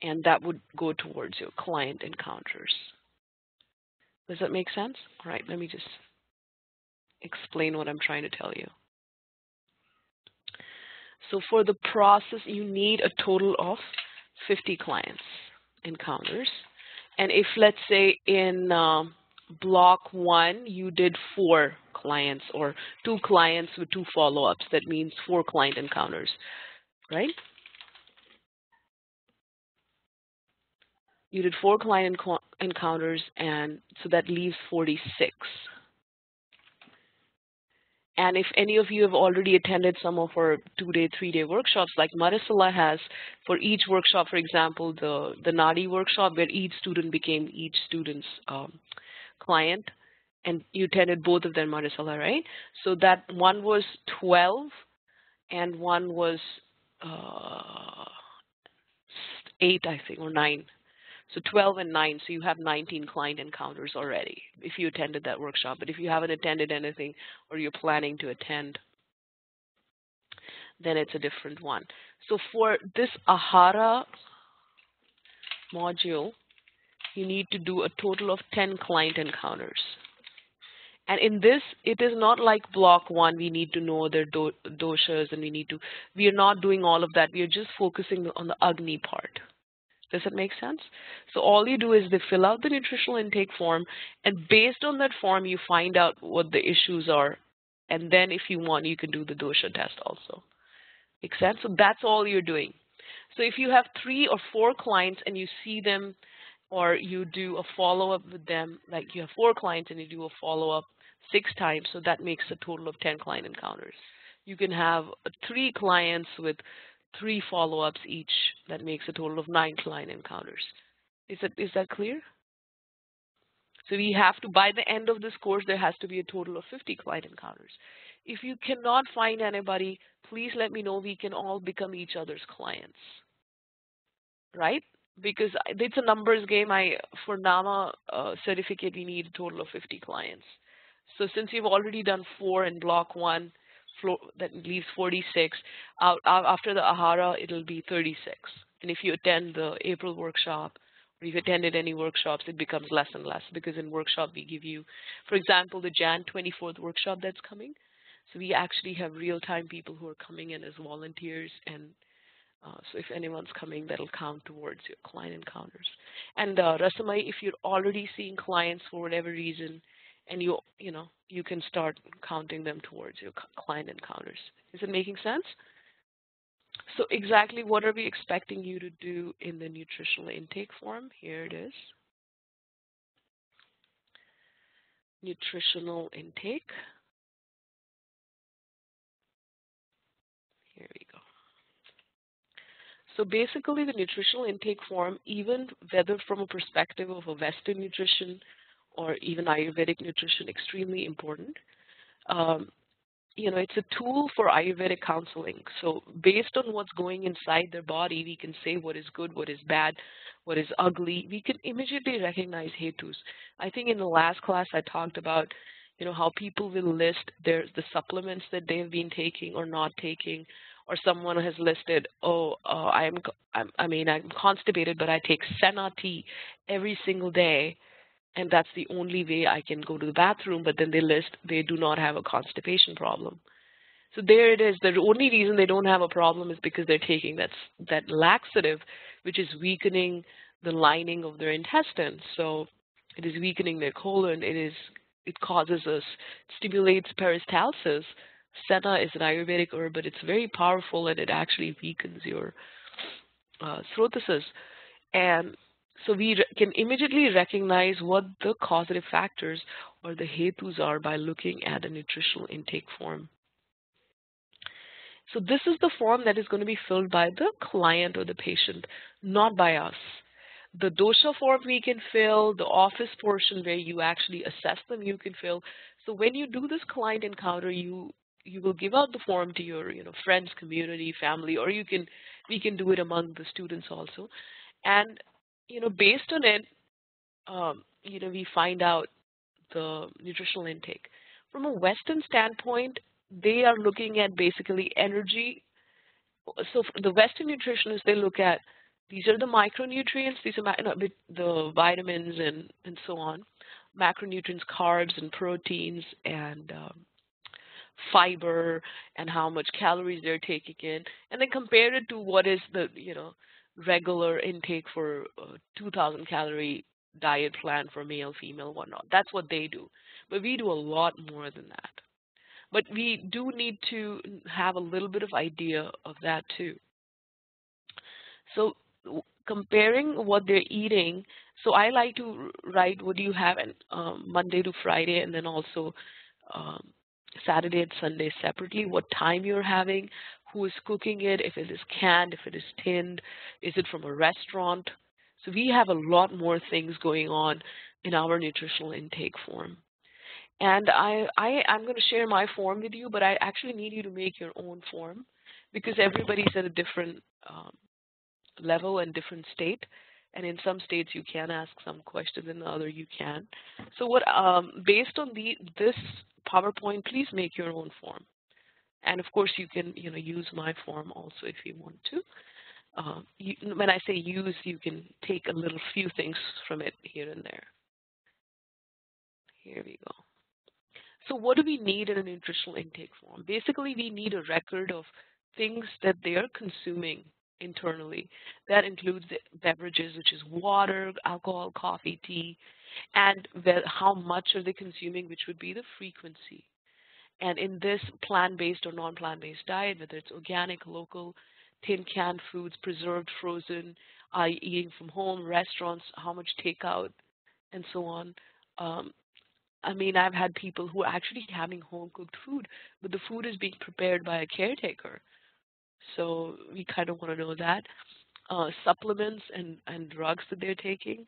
and that would go towards your client encounters. Does that make sense? All right, let me just explain what I'm trying to tell you. So for the process, you need a total of 50 clients encounters. And if, let's say, in block 1, you did 4 clients or 2 clients with 2 follow-ups, that means 4 client encounters, right? You did 4 client encounters, and so that leaves 46. And if any of you have already attended some of our 2-day, 3-day workshops, like Marisela has, for each workshop, for example, the Nadi workshop, where each student became each student's client, and you attended both of them, Marisela, right? So that one was 12, and one was 8, I think, or 9. So 12 and 9, so you have 19 client encounters already if you attended that workshop. But if you haven't attended anything or you're planning to attend, then it's a different one. So for this Ahara module, you need to do a total of 10 client encounters. And in this, it is not like block 1, we need to know their doshas, and we are not doing all of that. We are just focusing on the Agni part. Does that make sense? So all you do is they fill out the nutritional intake form, and based on that form, you find out what the issues are. And then if you want, you can do the dosha test also. Make sense? So that's all you're doing. So if you have 3 or 4 clients and you see them, or you do a follow-up with them, like you have 4 clients and you do a follow-up 6 times, so that makes a total of 10 client encounters. You can have 3 clients with 3 follow-ups each. That makes a total of 9 client encounters. Is that clear? So we have to, by the end of this course, there has to be a total of 50 client encounters. If you cannot find anybody, please let me know. We can all become each other's clients, right? Because it's a numbers game. For NAMA certificate, we need a total of 50 clients. So since you've already done 4 in block 1, that leaves 46. After the Ahara, it'll be 36. And if you attend the April workshop, or you've attended any workshops, it becomes less and less, because in workshop we give you, for example, the Jan 24th workshop that's coming. So we actually have real-time people who are coming in as volunteers, and so if anyone's coming, that'll count towards your client encounters. And Rasamai, if you're already seeing clients for whatever reason, and you can start counting them towards your client encounters. Is it making sense? So exactly what are we expecting you to do in the nutritional intake form? Here it is. Nutritional intake. Here we go. So basically the nutritional intake form, even whether from a perspective of a Western nutrition or even Ayurvedic nutrition, extremely important. It's a tool for Ayurvedic counseling. So based on what's going inside their body, we can say what is good, what is bad, what is ugly. We can immediately recognize hetus. I think in the last class I talked about, how people will list the supplements that they've been taking or not taking, or someone has listed, I'm constipated, but I take senna tea every single day, and that's the only way I can go to the bathroom, but then they list they do not have a constipation problem. So there it is. The only reason they don't have a problem is because they're taking that laxative, which is weakening the lining of their intestine. So it is weakening their colon. It causes stimulates peristalsis. Senna is an Ayurvedic herb, but it's very powerful, and it actually weakens your srotases. And so we can immediately recognize what the causative factors or the hetus are by looking at a nutritional intake form. So this is the form that is going to be filled by the client or the patient, not by us. The dosha form we can fill, the office portion where you actually assess them, you can fill. So when you do this client encounter, you will give out the form to your friends, community, family, or we can do it among the students also. And based on it, we find out the nutritional intake. From a Western standpoint, they are looking at basically energy. So for the Western nutritionists, they look at these are the micronutrients, these are the vitamins and so on, macronutrients, carbs and proteins and fiber and how much calories they're taking in, and then compare it to what is the regular intake for 2,000 calorie diet plan for male, female, whatnot. That's what they do. But we do a lot more than that. But we do need to have a little bit of idea of that too. So comparing what they're eating, so I like to write what do you have Monday to Friday, and then also Saturday and Sunday separately, what time you're having, who is cooking it, if it is canned, if it is tinned, is it from a restaurant. So we have a lot more things going on in our nutritional intake form. And I'm going to share my form with you, but I actually need you to make your own form because everybody's at a different level and different state. And in some states you can ask some questions, in the other you can. So what based on this PowerPoint, please make your own form. And of course you can use my form also if you want to. When I say use, you can take a little few things from it here and there. Here we go. So what do we need in a nutritional intake form? Basically, we need a record of things that they are consuming internally. That includes the beverages, which is water, alcohol, coffee, tea, and how much are they consuming, which would be the frequency. And in this plant-based or non-plant-based diet, whether it's organic, local, tin canned foods, preserved, frozen, eating from home, restaurants, how much takeout, and so on. I mean, I've had people who are actually having home-cooked food, but the food is being prepared by a caretaker. So we kind of want to know that. Supplements and drugs that they're taking.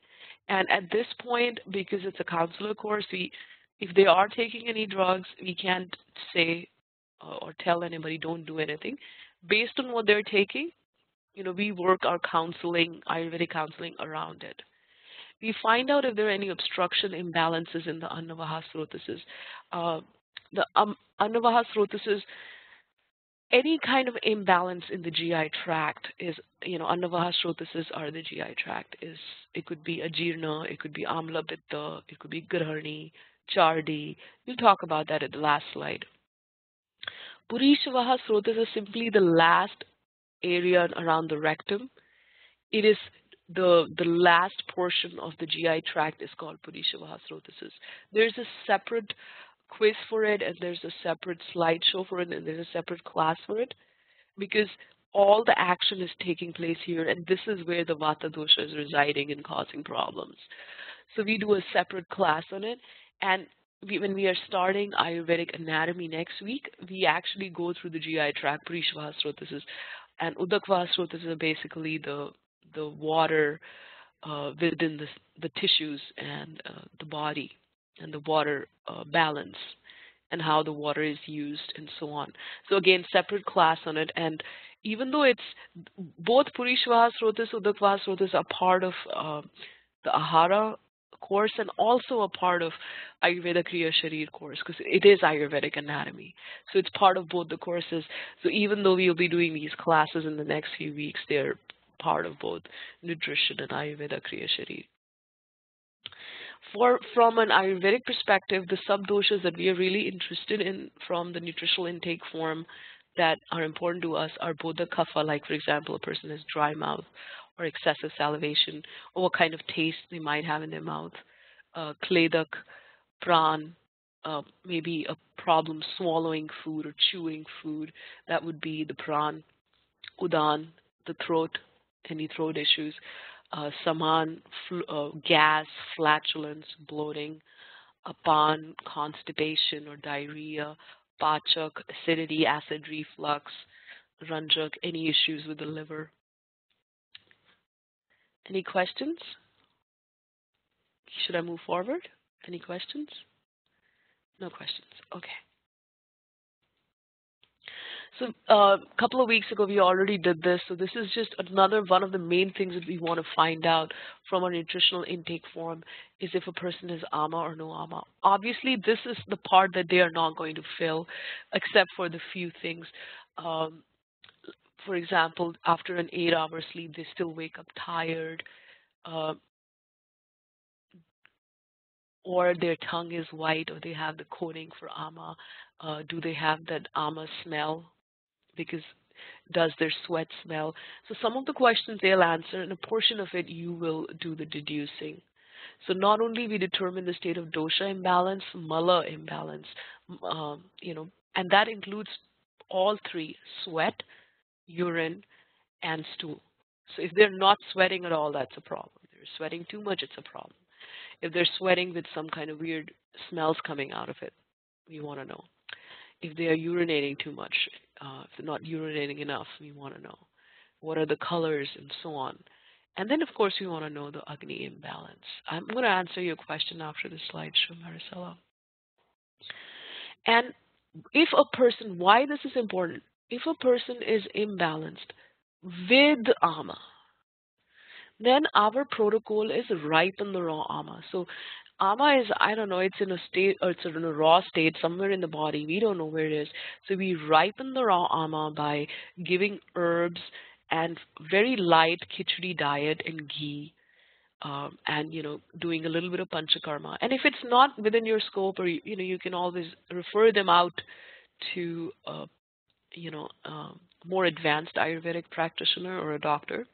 And at this point, because it's a counselor course, if they are taking any drugs, we can't say or tell anybody don't do anything. Based on what they're taking, we work our counseling, Ayurvedic counseling around it. We find out if there are any obstruction imbalances in the Annavaha Srotases. The Annavaha Srotases, any kind of imbalance in the GI tract is, Annavaha Srotases are the GI tract. It could be Ajirna, it could be Amla Pitta, it could be Grahani, Chardi. We'll talk about that at the last slide. Purishavaha Srotas is simply the last area around the rectum. It is the last portion of the GI tract is called Purishavaha Srotases. There's a separate quiz for it, and there's a separate slideshow for it, and there's a separate class for it, because all the action is taking place here, and this is where the Vata dosha is residing and causing problems. So we do a separate class on it, and when we are starting Ayurvedic anatomy next week, we actually go through the GI tract, Purishavaha Srotases, and Udakvaha Srotases are basically the water within the tissues and the body, and the water balance and how the water is used and so on. So again, separate class on it. And even though it's both Purishavaha Srotas, Udakvaha Srotas are part of the Ahara course and also a part of Ayurveda Kriya Sharir course, because it is Ayurvedic anatomy. So it's part of both the courses. So even though we'll be doing these classes in the next few weeks, they're part of both nutrition and Ayurveda Kriya Sharir. From an Ayurvedic perspective, the sub-doshas that we are really interested in from the nutritional intake form that are important to us are Bodha Kapha, like for example, a person has dry mouth or excessive salivation, or what kind of taste they might have in their mouth. Kledak, Pran, maybe a problem swallowing food or chewing food, that would be the Pran. Udan, the throat, any throat issues. Saman, gas, flatulence, bloating. Apan, constipation or diarrhea. Pachak, acidity, acid reflux. Ranjak, any issues with the liver? Any questions? Should I move forward? Any questions? No questions. Okay. So a couple of weeks ago, we already did this. So this is just another one of the main things that we want to find out from our nutritional intake form is if a person is AMA or no AMA. Obviously, this is the part that they are not going to fill, except for the few things. For example, after an 8-hour sleep, they still wake up tired, or their tongue is white, or they have the coding for AMA. Do they have that AMA smell? Because does their sweat smell? So some of the questions they'll answer, and a portion of it you will do the deducing. So not only we determine the state of dosha imbalance, mala imbalance, and that includes all three: sweat, urine, and stool. So if they're not sweating at all, that's a problem. If they're sweating too much, it's a problem. If they're sweating with some kind of weird smells coming out of it, we want to know. If they are urinating too much, if they're not urinating enough, we want to know. What are the colors and so on. And then, of course, we want to know the Agni imbalance. I'm going to answer your question after the slideshow, Maricela. And if a person, why this is important, if a person is imbalanced with AMA, then our protocol is ripen the raw AMA. So AMA is, I don't know, it's in a state, or it's in a raw state somewhere in the body. We don't know where it is. So we ripen the raw AMA by giving herbs and very light khichdi diet and ghee, and doing a little bit of panchakarma. And if it's not within your scope, or you can always refer them out to more advanced Ayurvedic practitioner or a doctor,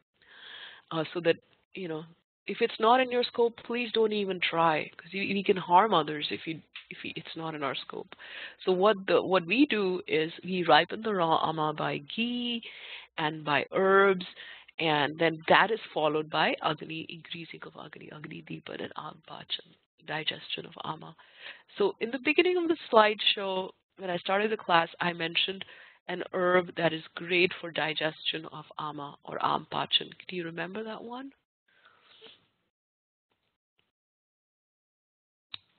so that if it's not in your scope, please don't even try, because we can harm others if it's not in our scope. So what we do is we ripen the raw ama by ghee and by herbs, and then that is followed by Agni, increasing of Agni, Agni Deepan and Agpachan, digestion of ama. So in the beginning of the slideshow, when I started the class, I mentioned an herb that is great for digestion of ama or Ampachan. Do you remember that one?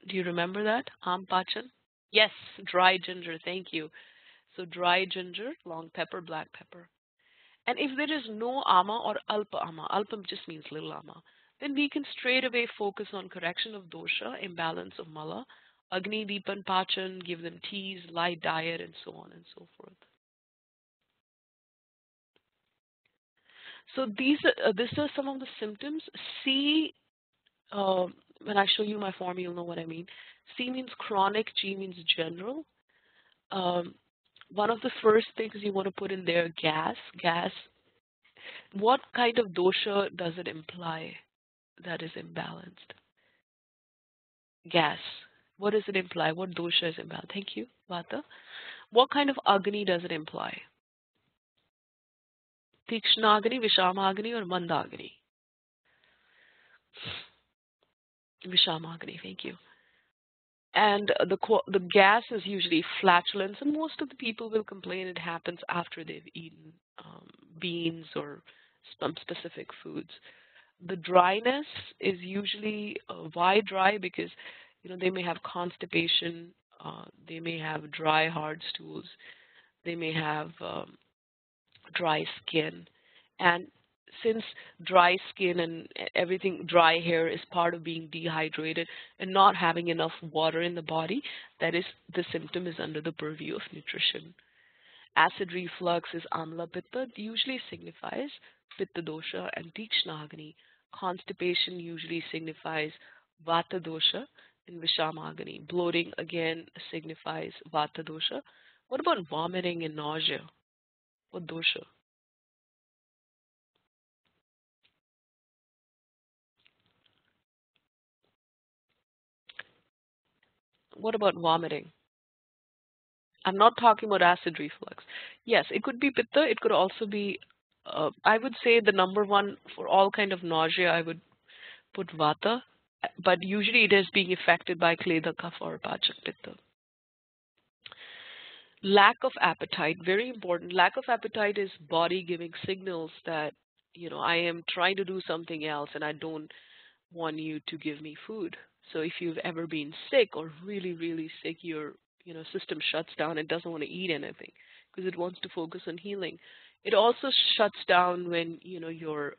Do you remember that? Ampachan? Yes, dry ginger. Thank you. So dry ginger, long pepper, black pepper. And if there is no ama or alpa just means little ama, then we can straight away focus on correction of dosha, imbalance of mala, Agni, Deepan, Pachan, give them teas, light diet, and so on and so forth. So these are some of the symptoms. C, when I show you my form, you'll know what I mean. C means chronic, G means general. One of the first things you want to put in there, gas. Gas. What kind of dosha does it imply that is imbalanced? Gas. What does it imply? What dosha is imbalanced? Thank you, Vata. What kind of Agni does it imply? Tikshnagni, Vishamagni, or Mandagni? Vishamagni, thank you. And the gas is usually flatulence, and most of the people will complain it happens after they've eaten beans or some specific foods. The dryness is usually why dry? Because they may have constipation, they may have dry hard stools, they may have dry skin, and since dry skin and everything, dry hair is part of being dehydrated and not having enough water in the body, that is, the symptom is under the purview of nutrition. Acid reflux is amla pitta, usually signifies pitta dosha, and tikshna agni. Constipation usually signifies vata dosha and vishamagni. Bloating again signifies vata dosha. What about vomiting and nausea? What dosha? What about vomiting? I'm not talking about acid reflux. Yes, it could be pitta. It could also be, I would say the number one for all kind of nausea, I would put vata. But usually it is being affected by kleda, kapha, or pachak pitta. Lack of appetite, very important. Lack of appetite is body giving signals that, I am trying to do something else and I don't want you to give me food. So if you've ever been sick or really, really sick, your, system shuts down. It doesn't want to eat anything because it wants to focus on healing. It also shuts down when, you're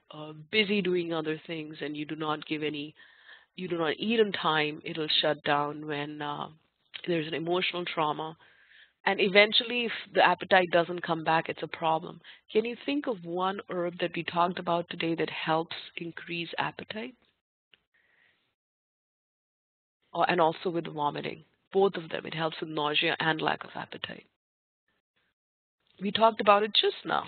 busy doing other things and you do not eat on time. It'll shut down when there's an emotional trauma. And eventually, if the appetite doesn't come back, it's a problem. Can you think of one herb that we talked about today that helps increase appetite? And also with vomiting. Both of them. It helps with nausea and lack of appetite. We talked about it just now.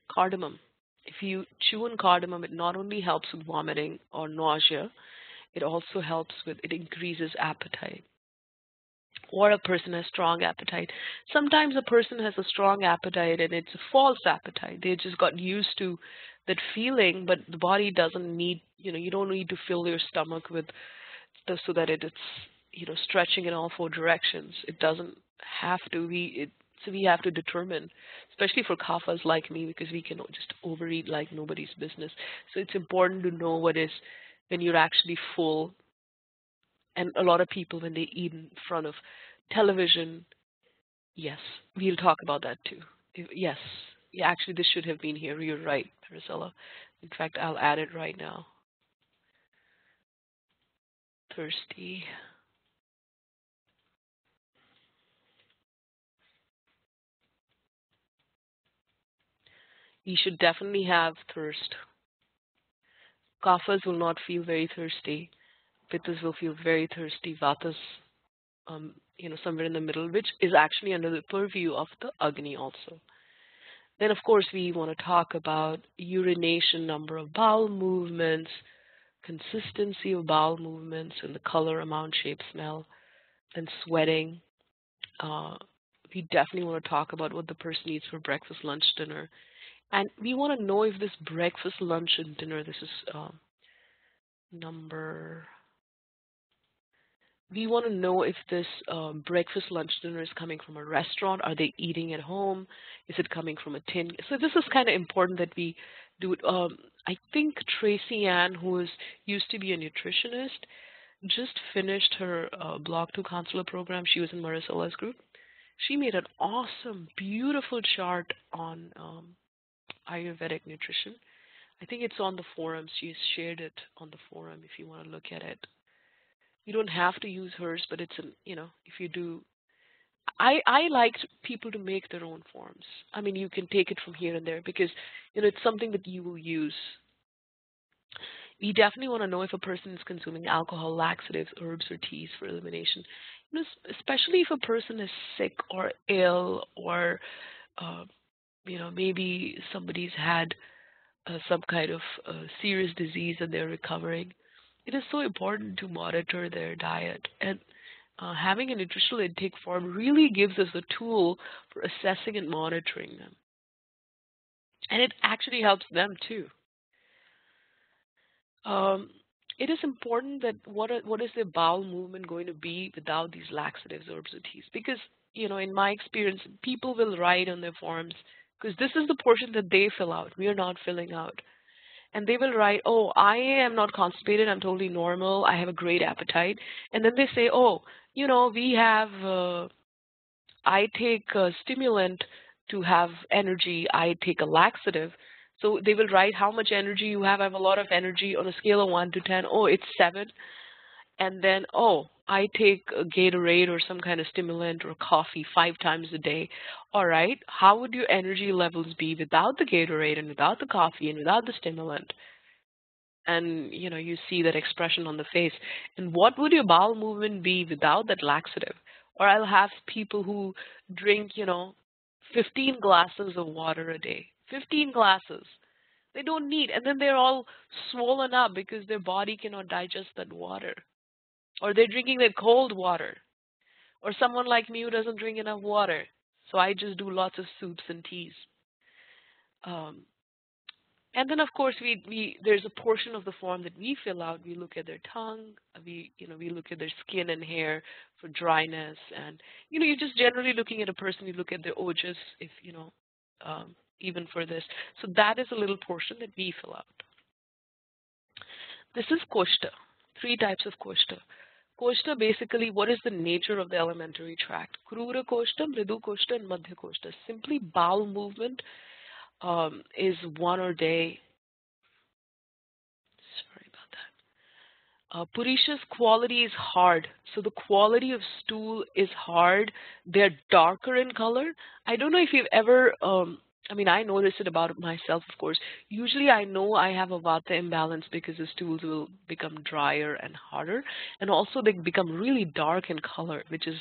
Cardamom. If you chew on cardamom, it not only helps with vomiting or nausea, it also helps with, it increases appetite. Or a person has strong appetite. Sometimes a person has a strong appetite and it's a false appetite. They just got used to that feeling, but the body doesn't need, you don't need to fill your stomach with so that it's, stretching in all four directions. It doesn't have to be. So we have to determine, especially for kaphas like me, because we can just overeat like nobody's business. So it's important to know what is when you're actually full. And a lot of people, when they eat in front of television, yes, we'll talk about that too. Yes, yeah, actually, this should have been here. You're right, Maricela. In fact, I'll add it right now. Thirsty. You should definitely have thirst. Kaphas will not feel very thirsty. Pittas will feel very thirsty. Vatas, somewhere in the middle, which is actually under the purview of the Agni also. Then, of course, we want to talk about urination, number of bowel movements, consistency of bowel movements, and the color, amount, shape, smell, and sweating. We definitely want to talk about what the person eats for breakfast, lunch, dinner. And we want to know if this breakfast, lunch, and dinner, this is we want to know if this breakfast, lunch, dinner is coming from a restaurant. Are they eating at home? Is it coming from a tin? So this is kind of important that we do it. I think Tracy Ann, who used to be a nutritionist, just finished her Block 2 Counselor program. She was in Maricela's group. She made an awesome, beautiful chart on Ayurvedic nutrition. I think it's on the forums. She shared it on the forum if you want to look at it. You don't have to use hers, but it's if you do, I like people to make their own forms. I mean, you can take it from here and there because it's something that you will use. We definitely want to know if a person is consuming alcohol, laxatives, herbs, or teas for elimination. Especially if a person is sick or ill, or maybe somebody's had some kind of serious disease and they're recovering. It is so important to monitor their diet, and having a nutritional intake form really gives us a tool for assessing and monitoring them. And it actually helps them too. It is important that what is their bowel movement going to be without these laxatives, herbs, or teas? Because, in my experience, people will write on their forms, because this is the portion that they fill out. We are not filling out. And they will write, oh, I am not constipated, I'm totally normal, I have a great appetite. And then they say, oh, we have, I take a stimulant to have energy, I take a laxative. So they will write how much energy you have. I have a lot of energy on a scale of 1 to 10. Oh, it's 7. And then, oh, I take a Gatorade or some kind of stimulant or coffee 5 times a day. All right, how would your energy levels be without the Gatorade and without the coffee and without the stimulant? And, you see that expression on the face. And what would your bowel movement be without that laxative? Or I'll have people who drink, 15 glasses of water a day. 15 glasses. They don't need, and then they're all swollen up because their body cannot digest that water. Or they're drinking that cold water. Or someone like me who doesn't drink enough water. So I just do lots of soups and teas. And then, of course, there's a portion of the form that we fill out. We look at their tongue. We look at their skin and hair for dryness, and you're just generally looking at a person. You look at their ojas, if even for this. So that is a little portion that we fill out. This is koshta. 3 types of koshta. Koshta, basically, what is the nature of the alimentary tract? Krura koshta, mridu koshta, and madhya koshta. Simply bowel movement is one or day. Sorry about that. Purisha's quality is hard. So the quality of stool is hard. They're darker in color. I don't know if you've ever, I notice it about myself, of course. Usually I know I have a vata imbalance because the stools will become drier and harder. And also they become really dark in color, which is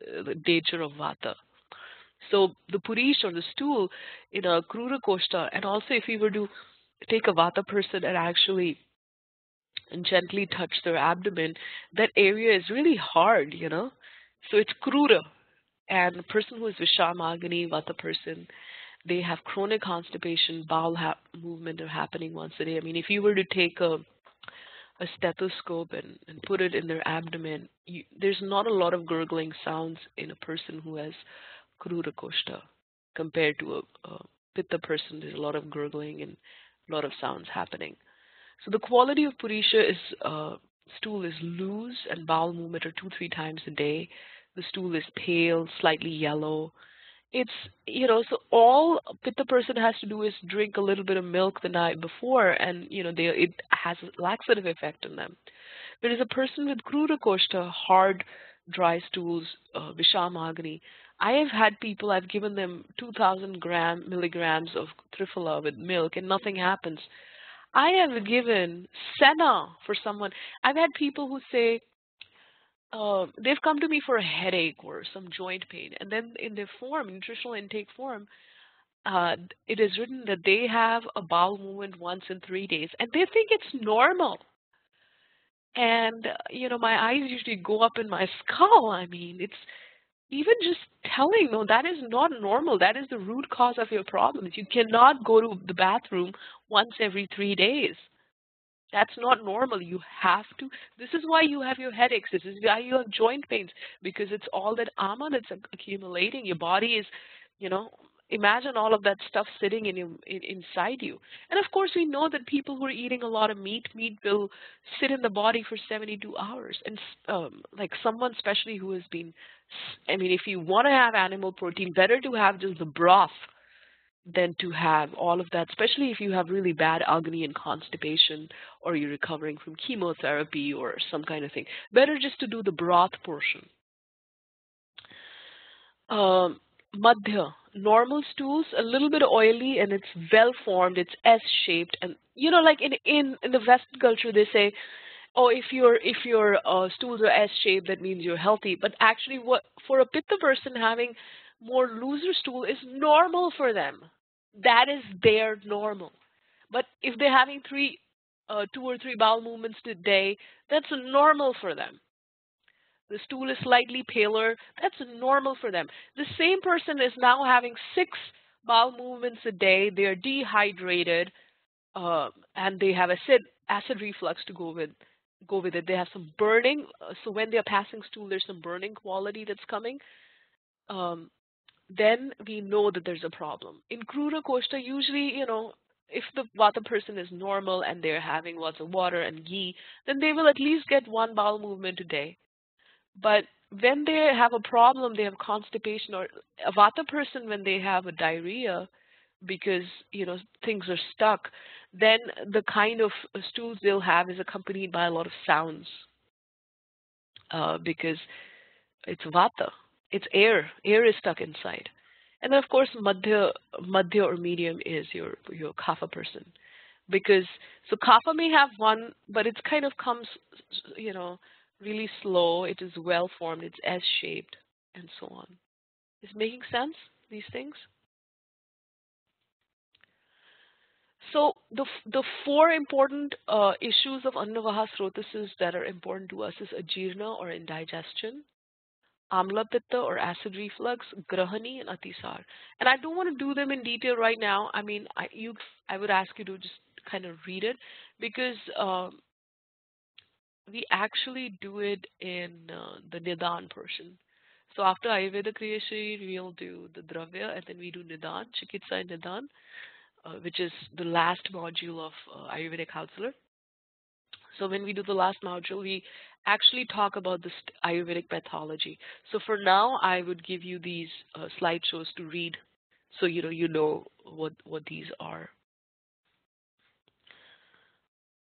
the nature of vata. So the purish or the stool in a krura koshta, and also if we were to take a vata person and actually gently touch their abdomen, that area is really hard, So it's krura. And a person who is Vishamagani, vata person, they have chronic constipation, bowel movement are happening once a day. I mean, if you were to take a stethoscope and put it in their abdomen, there's not a lot of gurgling sounds in a person who has krura koshta compared to a pitta person. There's a lot of gurgling and a lot of sounds happening. So the quality of purisha is stool is loose and bowel movement are 2-3 times a day. The stool is pale, slightly yellow. It's, so all pitta person has to do is drink a little bit of milk the night before, and, it has a laxative effect on them. Whereas a person with krura koshta, hard, dry stools, Vishamagni, I have had people, I've given them 2,000 milligrams of Triphala with milk, and nothing happens. I have given Senna for someone. I've had people who say, they've come to me for a headache or some joint pain, and then in their form, nutritional intake form, it is written that they have a bowel movement once in 3 days, and they think it's normal. And, my eyes usually go up in my skull. I mean, it's even just telling, no, that is not normal. That is the root cause of your problems. You cannot go to the bathroom once every 3 days. That's not normal. You have to. This is why you have your headaches. This is why you have joint pains, because it's all that ama that's accumulating. Your body is, imagine all of that stuff sitting inside you. And of course, we know that people who are eating a lot of meat will sit in the body for 72 hours. And like someone especially who has been, if you want to have animal protein, better to have just the broth than to have all of that, especially if you have really bad agni and constipation, or you're recovering from chemotherapy or some kind of thing. Better just to do the broth portion. Madhya, normal stools, a little bit oily, and it's well formed. It's S-shaped, and like in the Western culture, they say, oh, if your stools are S-shaped, that means you're healthy. But actually, what for a pitta person, having more looser stool is normal for them. That is their normal. But if they're having 2 or 3 bowel movements a day, that's normal for them. The stool is slightly paler, that's normal for them. The same person is now having 6 bowel movements a day. They're dehydrated, and they have acid reflux to go with it. They have some burning. So when they're passing stool, there's some burning quality that's coming. Then we know that there's a problem. In krura koshta, usually, if the vata person is normal and they're having lots of water and ghee, then they will at least get 1 bowel movement a day. But when they have a problem, they have constipation, or a vata person, when they have a diarrhea because, things are stuck, then the kind of stools they'll have is accompanied by a lot of sounds, because it's vata. It's air. Air is stuck inside. And then, of course, madhya or medium is your kapha person. Because, so kapha may have 1, but it kind of comes, really slow. It is well formed. It's S-shaped, and so on. Is making sense, these things? So the 4 important issues of annavaha srotases that are important to us is ajirna, or indigestion, Amla Pitta or acid reflux, Grahani, and Atisar. And I don't want to do them in detail right now. I mean, I would ask you to just kind of read it because we actually do it in the Nidan portion. So after Ayurveda Kriya Sharira, we'll do the Dravya and then we do Nidan, Chikitsa and Nidan, which is the last module of Ayurvedic counselor. So when we do the last module, we actually talk about this Ayurvedic pathology. So for now, I would give you these slideshows to read, so you know what these are.